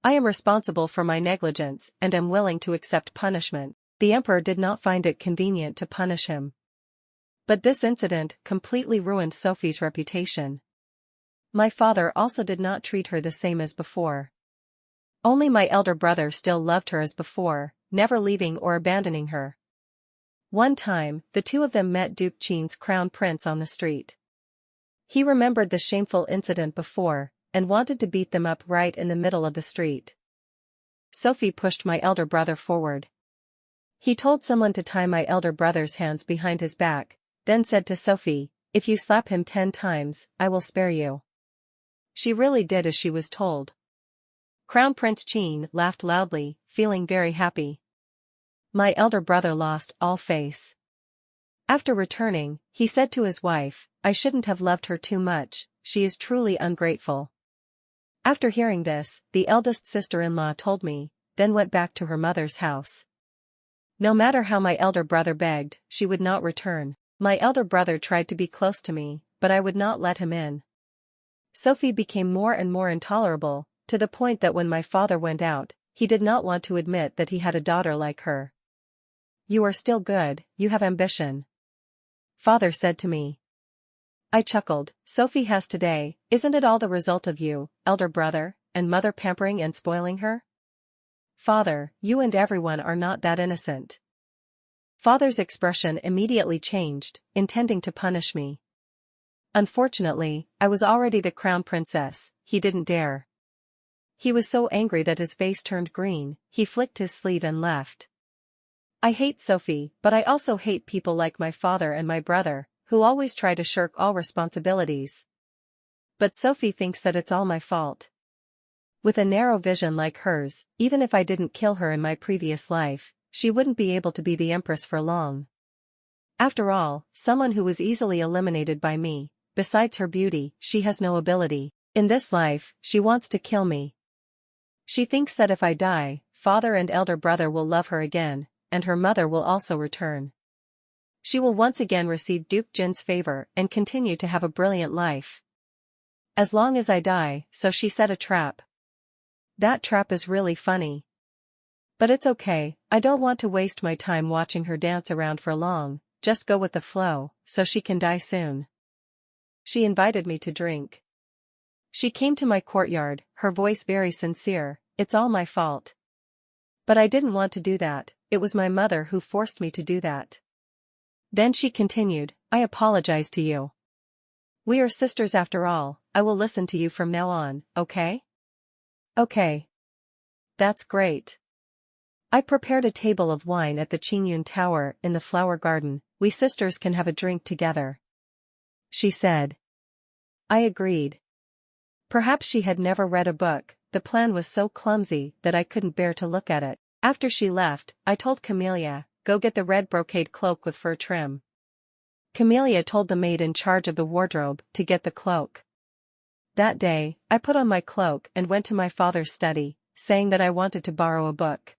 I am responsible for my negligence and am willing to accept punishment. The emperor did not find it convenient to punish him. But this incident completely ruined Sophie's reputation. My father also did not treat her the same as before. Only my elder brother still loved her as before, never leaving or abandoning her. One time, the two of them met Duke Qin's crown prince on the street. He remembered the shameful incident before, and wanted to beat them up right in the middle of the street. Sophie pushed my elder brother forward. He told someone to tie my elder brother's hands behind his back, then said to Sophie, "If you slap him 10 times, I will spare you." She really did as she was told. Crown Prince Qin laughed loudly, feeling very happy. My elder brother lost all face. After returning, he said to his wife, "I shouldn't have loved her too much, she is truly ungrateful." After hearing this, the eldest sister-in-law told me, then went back to her mother's house. No matter how my elder brother begged, she would not return. My elder brother tried to be close to me, but I would not let him in. Sophie became more and more intolerable, to the point that when my father went out, he did not want to admit that he had a daughter like her. "You are still good, you have ambition," father said to me. I chuckled. Sophie has today, isn't it all the result of you, elder brother, and mother pampering and spoiling her? Father, you and everyone are not that innocent. Father's expression immediately changed, intending to punish me. Unfortunately, I was already the crown princess, he didn't dare. He was so angry that his face turned green, he flicked his sleeve and left. I hate Sophie, but I also hate people like my father and my brother, who always try to shirk all responsibilities. But Sophie thinks that it's all my fault. With a narrow vision like hers, even if I didn't kill her in my previous life, she wouldn't be able to be the empress for long. After all, someone who was easily eliminated by me, besides her beauty, she has no ability. In this life, she wants to kill me. She thinks that if I die, father and elder brother will love her again, and her mother will also return. She will once again receive Duke Jin's favor and continue to have a brilliant life. As long as I die, so she set a trap. That trap is really funny. But it's okay, I don't want to waste my time watching her dance around for long, just go with the flow, so she can die soon. She invited me to drink. She came to my courtyard, her voice very sincere, "It's all my fault." But I didn't want to do that, it was my mother who forced me to do that. Then she continued, "I apologize to you. We are sisters after all, I will listen to you from now on, okay?" "Okay. That's great." I prepared a table of wine at the Qingyun Tower in the flower garden. "We sisters can have a drink together," she said. I agreed. Perhaps she had never read a book, the plan was so clumsy that I couldn't bear to look at it. After she left, I told Camellia, "Go get the red brocade cloak with fur trim." Camellia told the maid in charge of the wardrobe to get the cloak. That day, I put on my cloak and went to my father's study, saying that I wanted to borrow a book.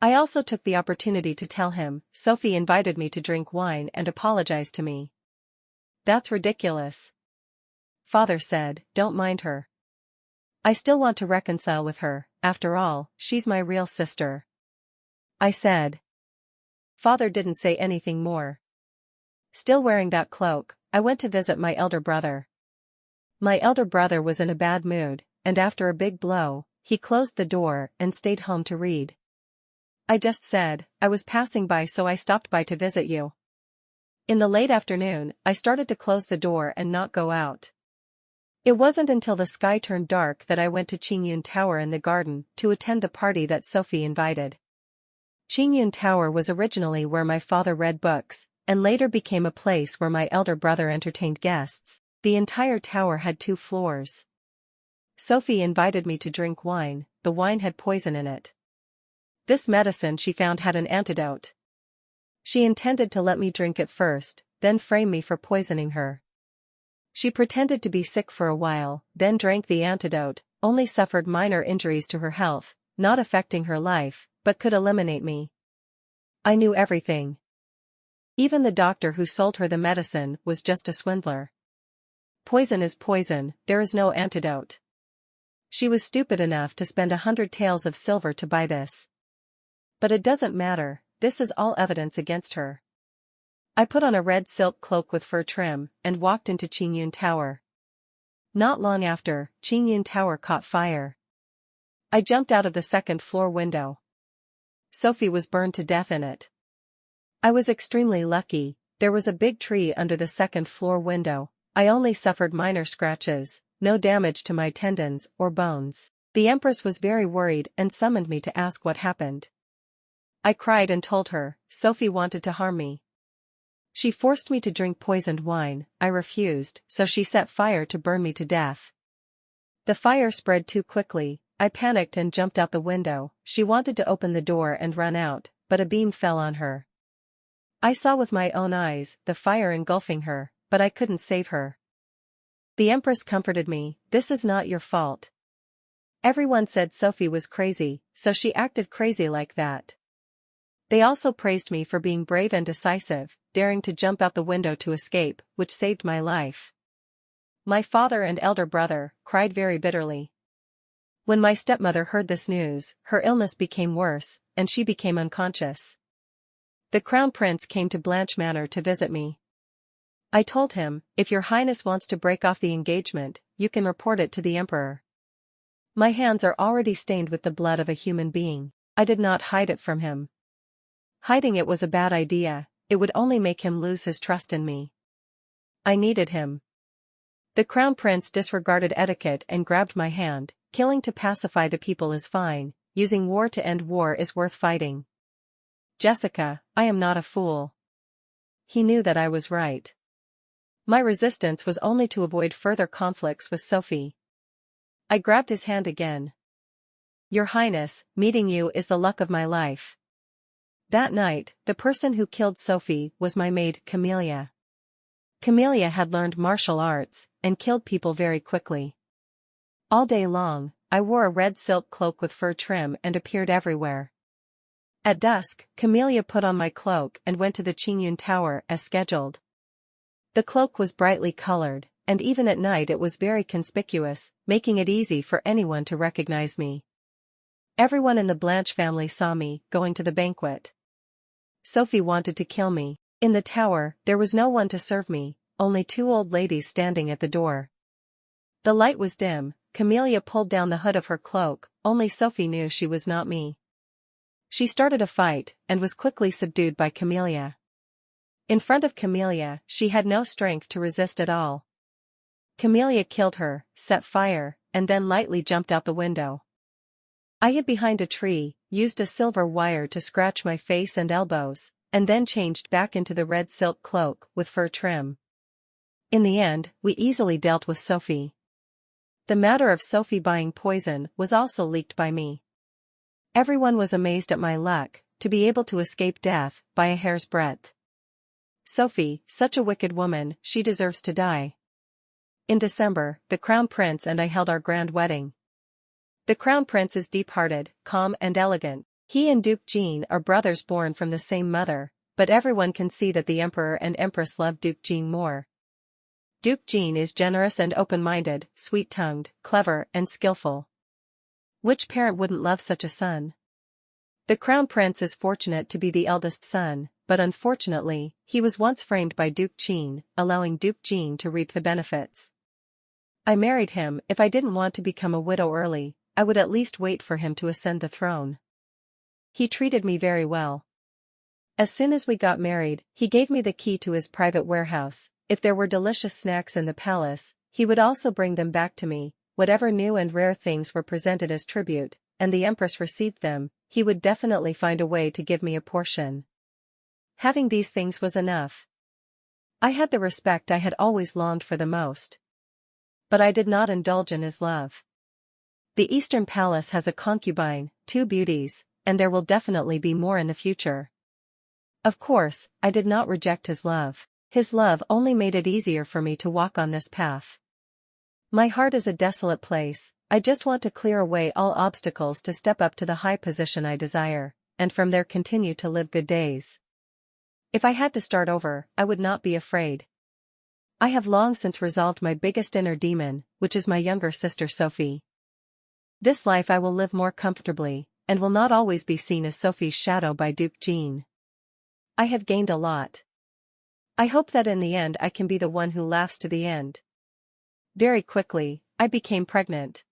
I also took the opportunity to tell him, "Sophie invited me to drink wine and apologized to me." "That's ridiculous," father said, "don't mind her. I still want to reconcile with her, after all, she's my real sister," I said. Father didn't say anything more. Still wearing that cloak, I went to visit my elder brother. My elder brother was in a bad mood, and after a big blow, he closed the door and stayed home to read. I just said, "I was passing by so I stopped by to visit you." In the late afternoon, I started to close the door and not go out. It wasn't until the sky turned dark that I went to Qingyun Tower in the garden to attend the party that Sophie invited. Qingyun Tower was originally where my father read books, and later became a place where my elder brother entertained guests. The entire tower had 2 floors. Sophie invited me to drink wine, the wine had poison in it. This medicine she found had an antidote. She intended to let me drink it first, then frame me for poisoning her. She pretended to be sick for a while, then drank the antidote, only suffered minor injuries to her health, not affecting her life, but could eliminate me. I knew everything. Even the doctor who sold her the medicine was just a swindler. Poison is poison, there is no antidote. She was stupid enough to spend 100 taels of silver to buy this. But it doesn't matter, this is all evidence against her. I put on a red silk cloak with fur trim, and walked into Qingyun Tower. Not long after, Qingyun Tower caught fire. I jumped out of the second-floor window. Sophie was burned to death in it. I was extremely lucky, there was a big tree under the second-floor window. I only suffered minor scratches, no damage to my tendons or bones. The Empress was very worried and summoned me to ask what happened. I cried and told her, Sophie wanted to harm me. She forced me to drink poisoned wine, I refused, so she set fire to burn me to death. The fire spread too quickly, I panicked and jumped out the window. She wanted to open the door and run out, but a beam fell on her. I saw with my own eyes the fire engulfing her, but I couldn't save her. The Empress comforted me, this is not your fault. Everyone said Sophie was crazy, so she acted crazy like that. They also praised me for being brave and decisive, daring to jump out the window to escape, which saved my life. My father and elder brother cried very bitterly. When my stepmother heard this news, her illness became worse, and she became unconscious. The Crown Prince came to Blanche Manor to visit me. I told him, if your highness wants to break off the engagement, you can report it to the emperor. My hands are already stained with the blood of a human being. I did not hide it from him. Hiding it was a bad idea, it would only make him lose his trust in me. I needed him. The Crown Prince disregarded etiquette and grabbed my hand. Killing to pacify the people is fine, using war to end war is worth fighting. Jessica, I am not a fool. He knew that I was right. My resistance was only to avoid further conflicts with Sophie. I grabbed his hand again. Your Highness, meeting you is the luck of my life. That night, the person who killed Sophie was my maid, Camellia. Camellia had learned martial arts, and killed people very quickly. All day long, I wore a red silk cloak with fur trim and appeared everywhere. At dusk, Camellia put on my cloak and went to the Qingyun Tower as scheduled. The cloak was brightly colored, and even at night it was very conspicuous, making it easy for anyone to recognize me. Everyone in the Blanche family saw me going to the banquet. Sophie wanted to kill me. In the tower, there was no one to serve me, only 2 old ladies standing at the door. The light was dim. Camellia pulled down the hood of her cloak, only Sophie knew she was not me. She started a fight, and was quickly subdued by Camellia. In front of Camellia, she had no strength to resist at all. Camellia killed her, set fire, and then lightly jumped out the window. I hid behind a tree, used a silver wire to scratch my face and elbows, and then changed back into the red silk cloak with fur trim. In the end, we easily dealt with Sophie. The matter of Sophie buying poison was also leaked by me. Everyone was amazed at my luck, to be able to escape death by a hair's breadth. Sophie, such a wicked woman, she deserves to die. In December, the Crown Prince and I held our grand wedding. The Crown Prince is deep-hearted, calm and elegant. He and Duke Jean are brothers born from the same mother, but everyone can see that the Emperor and Empress love Duke Jean more. Duke Jean is generous and open-minded, sweet-tongued, clever and skillful. Which parent wouldn't love such a son? The Crown Prince is fortunate to be the eldest son, but unfortunately, he was once framed by Duke Jean, allowing Duke Jean to reap the benefits. I married him. If I didn't want to become a widow early, I would at least wait for him to ascend the throne. He treated me very well. As soon as we got married, he gave me the key to his private warehouse. If there were delicious snacks in the palace, he would also bring them back to me. Whatever new and rare things were presented as tribute, and the Empress received them, he would definitely find a way to give me a portion. Having these things was enough. I had the respect I had always longed for the most. But I did not indulge in his love. The Eastern Palace has a concubine, 2 beauties, and there will definitely be more in the future. Of course, I did not reject his love. His love only made it easier for me to walk on this path. My heart is a desolate place, I just want to clear away all obstacles to step up to the high position I desire, and from there continue to live good days. If I had to start over, I would not be afraid. I have long since resolved my biggest inner demon, which is my younger sister Sophie. This life I will live more comfortably, and will not always be seen as Sophie's shadow by Duke Jean. I have gained a lot. I hope that in the end I can be the one who laughs to the end. Very quickly, I became pregnant.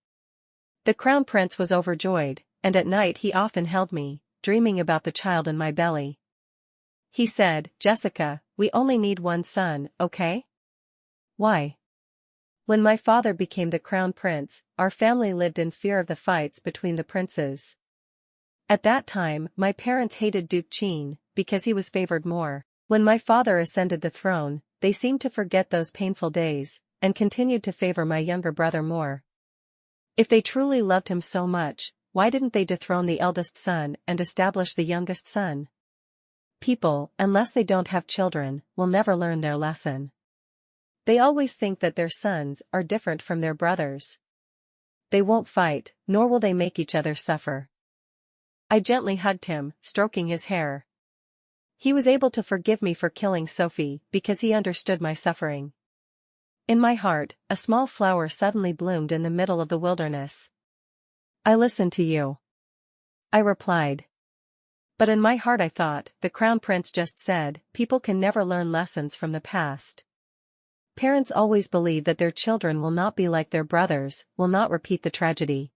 The crown prince was overjoyed, and at night he often held me, dreaming about the child in my belly. He said, "Jessica, we only need one son, okay?" Why? When my father became the crown prince, our family lived in fear of the fights between the princes. At that time, my parents hated Duke Jean, because he was favored more. When my father ascended the throne, they seemed to forget those painful days, and continued to favor my younger brother more. If they truly loved him so much, why didn't they dethrone the eldest son and establish the youngest son? People, unless they don't have children, will never learn their lesson. They always think that their sons are different from their brothers. They won't fight, nor will they make each other suffer. I gently hugged him, stroking his hair. He was able to forgive me for killing Sophie because he understood my suffering. In my heart, a small flower suddenly bloomed in the middle of the wilderness. "I listen to you," I replied. But in my heart I thought, the crown prince just said, people can never learn lessons from the past. Parents always believe that their children will not be like their brothers, will not repeat the tragedy.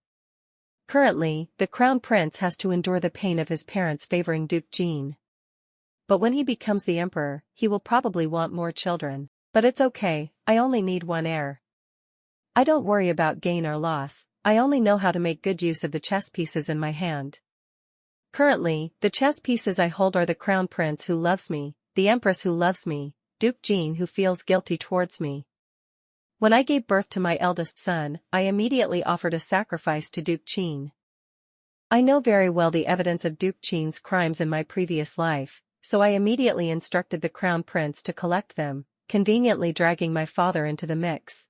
Currently, the crown prince has to endure the pain of his parents favoring Duke Jean. But when he becomes the emperor, he will probably want more children. But it's okay, I only need one heir. I don't worry about gain or loss, I only know how to make good use of the chess pieces in my hand. Currently, the chess pieces I hold are the crown prince who loves me, the empress who loves me, Duke Jean who feels guilty towards me. When I gave birth to my eldest son, I immediately offered a sacrifice to Duke Jean. I know very well the evidence of Duke Jean's crimes in my previous life, so I immediately instructed the crown prince to collect them, conveniently dragging my father into the mix.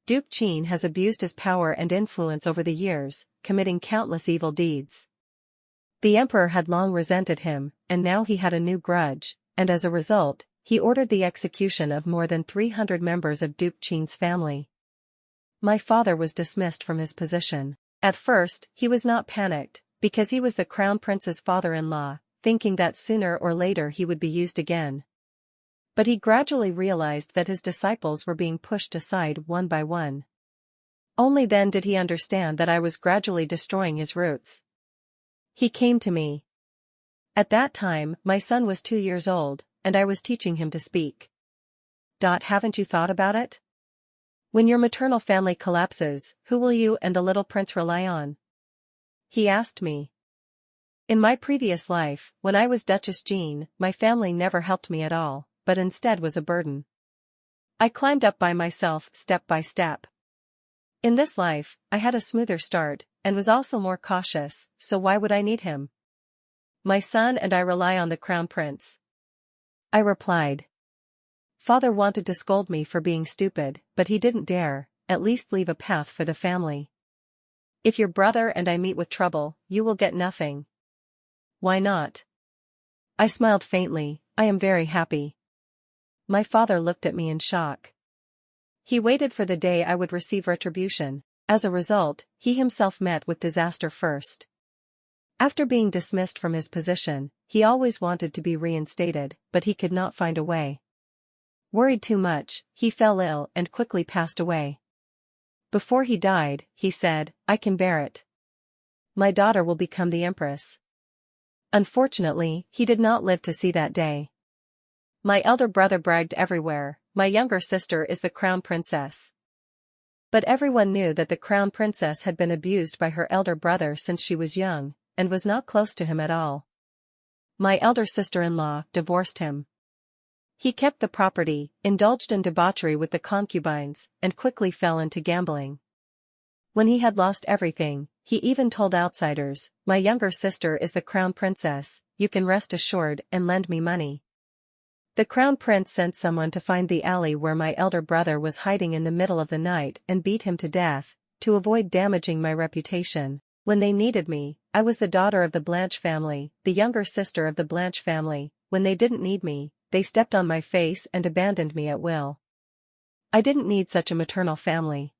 Duke Jean has abused his power and influence over the years, committing countless evil deeds. The emperor had long resented him, and now he had a new grudge, and as a result, he ordered the execution of more than 300 members of Duke Jean's family. My father was dismissed from his position. At first, he was not panicked, because he was the crown prince's father-in-law, thinking that sooner or later he would be used again. But he gradually realized that his disciples were being pushed aside one by one. Only then did he understand that I was gradually destroying his roots. He came to me. At that time, my son was 2 years old, and I was teaching him to speak. Haven't you thought about it? When your maternal family collapses, who will you and the little prince rely on? He asked me. In my previous life, when I was Duchess Jean, my family never helped me at all, but instead was a burden. I climbed up by myself step by step. In this life, I had a smoother start, and was also more cautious, so why would I need him? My son and I rely on the crown prince. I replied. Father wanted to scold me for being stupid, but he didn't dare, at least leave a path for the family. If your brother and I meet with trouble, you will get nothing. Why not? I smiled faintly, I am very happy. My father looked at me in shock. He waited for the day I would receive retribution. As a result, he himself met with disaster first. After being dismissed from his position, he always wanted to be reinstated, but he could not find a way. Worried too much, he fell ill and quickly passed away. Before he died, he said, "I can bear it. My daughter will become the empress." Unfortunately, he did not live to see that day. My elder brother bragged everywhere, "My younger sister is the crown princess." But everyone knew that the crown princess had been abused by her elder brother since she was young, and was not close to him at all. My elder sister-in-law divorced him. He kept the property, indulged in debauchery with the concubines, and quickly fell into gambling. When he had lost everything, he even told outsiders, "My younger sister is the crown princess, you can rest assured and lend me money." The crown prince sent someone to find the alley where my elder brother was hiding in the middle of the night and beat him to death, to avoid damaging my reputation. When they needed me, I was the daughter of the Blanche family, the younger sister of the Blanche family. When they didn't need me, they stepped on my face and abandoned me at will. I didn't need such a maternal family.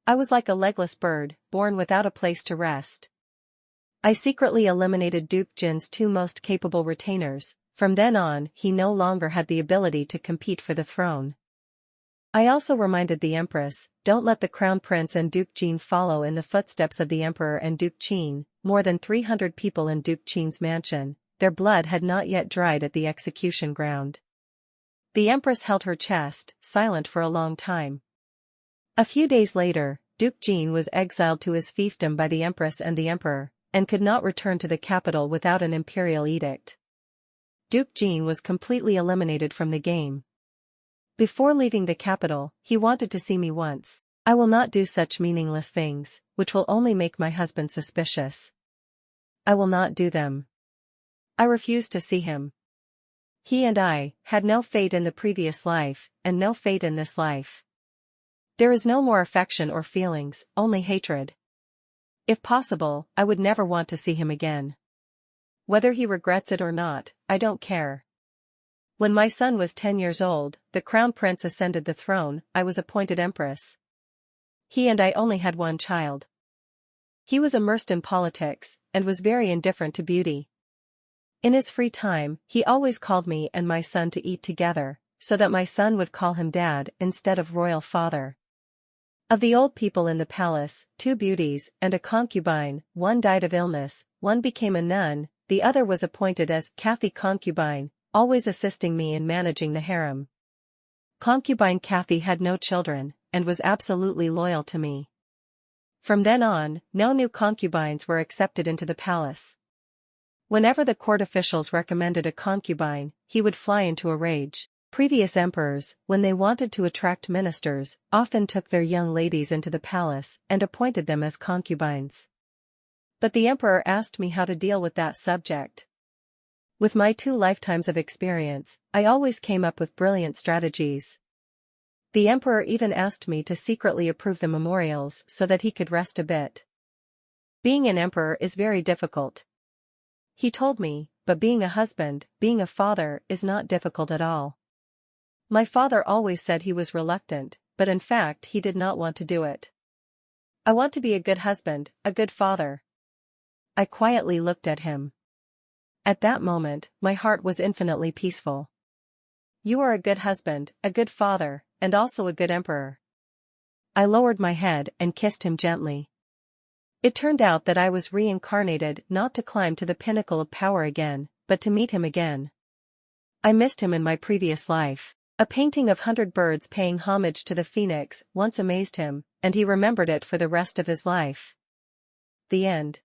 I was like a legless bird, born without a place to rest. I secretly eliminated Duke Jin's two most capable retainers. From then on, he no longer had the ability to compete for the throne. I also reminded the Empress, don't let the Crown Prince and Duke Jin follow in the footsteps of the Emperor and Duke Qin. More than 300 people in Duke Qin's mansion, their blood had not yet dried at the execution ground. The Empress held her chest, silent for a long time. A few days later, Duke Jin was exiled to his fiefdom by the Empress and the Emperor, and could not return to the capital without an imperial edict. Duke Jin was completely eliminated from the game. Before leaving the capital, he wanted to see me once. I will not do such meaningless things, which will only make my husband suspicious. I will not do them. I refused to see him. He and I had no fate in the previous life, and no fate in this life. There is no more affection or feelings, only hatred. If possible, I would never want to see him again. Whether he regrets it or not, I don't care. When my son was 10 years old, the crown prince ascended the throne. I was appointed empress. He and I only had one child. He was immersed in politics, and was very indifferent to beauty. In his free time, he always called me and my son to eat together, so that my son would call him dad instead of royal father. Of the old people in the palace, 2 beauties and a concubine, one died of illness, one became a nun, the other was appointed as Kathy concubine, always assisting me in managing the harem. Concubine Kathy had no children, and was absolutely loyal to me. From then on, no new concubines were accepted into the palace. Whenever the court officials recommended a concubine, he would fly into a rage. Previous emperors, when they wanted to attract ministers, often took their young ladies into the palace and appointed them as concubines. But the emperor asked me how to deal with that subject. With my 2 lifetimes of experience, I always came up with brilliant strategies. The emperor even asked me to secretly approve the memorials so that he could rest a bit. Being an emperor is very difficult. He told me, but being a husband, being a father, is not difficult at all. My father always said he was reluctant, but in fact he did not want to do it. I want to be a good husband, a good father. I quietly looked at him. At that moment, my heart was infinitely peaceful. You are a good husband, a good father, and also a good emperor. I lowered my head and kissed him gently. It turned out that I was reincarnated not to climb to the pinnacle of power again, but to meet him again. I missed him in my previous life. A painting of 100 birds paying homage to the phoenix once amazed him, and he remembered it for the rest of his life. The end.